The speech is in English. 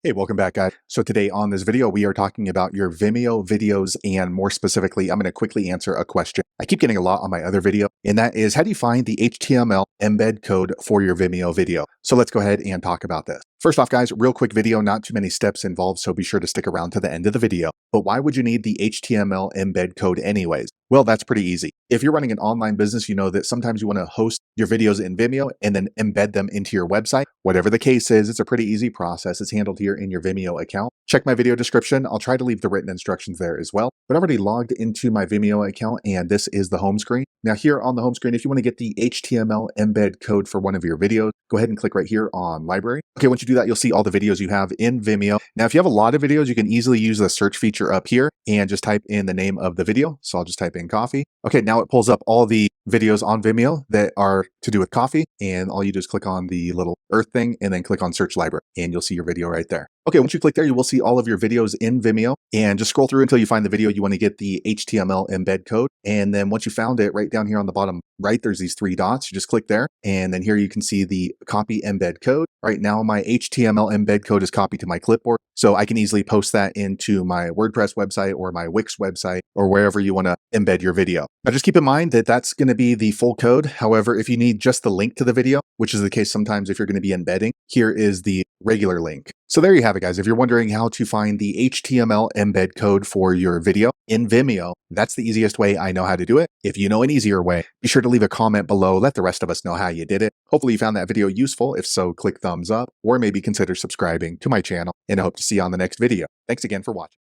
Hey, welcome back, guys. So today on this video, we are talking about your Vimeo videos, and more specifically, I'm going to quickly answer a question I keep getting a lot on my other video, and that is, how do you find the HTML embed code for your Vimeo video? So let's go ahead and talk about this. First off, guys, real quick video, not too many steps involved, so be sure to stick around to the end of the video. But why would you need the HTML embed code anyways? Well, that's pretty easy. If you're running an online business, you know that sometimes you want to host your videos in Vimeo and then embed them into your website. Whatever the case is, it's a pretty easy process. It's handled here in your Vimeo account. Check my video description. I'll try to leave the written instructions there as well. But I've already logged into my Vimeo account, and this is the home screen. Now here on the home screen, if you want to get the HTML embed code for one of your videos, go ahead and click right here on library. Okay, once you do that, you'll see all the videos you have in Vimeo. Now, if you have a lot of videos, you can easily use the search feature up here and just type in the name of the video. So I'll just type in coffee. Okay, now it pulls up all the videos on Vimeo that are to do with coffee, and all you do is click on the little earth thing and then click on search library, and you'll see your video right there. Okay, once you click there, you will see all of your videos in Vimeo, and just scroll through until you find the video you want to get the HTML embed code. And then once you found it, right down here on the bottom right, there's these three dots. You just click there, and then here you can see the copy embed code. Right now, my HTML embed code is copied to my clipboard, so I can easily post that into my WordPress website or my Wix website or wherever you want to embed your video. Now, just keep in mind that that's going to be the full code. However, if you need just the link to the video, which is the case sometimes if you're going to be embedding, here is the regular link. So there you have it, guys. If you're wondering how to find the HTML embed code for your video in Vimeo, that's the easiest way I know how to do it. If you know an easier way, be sure to leave a comment below. Let the rest of us know how you did it. Hopefully you found that video useful. If so, click thumbs up or maybe consider subscribing to my channel, and I hope to see you on the next video. Thanks again for watching.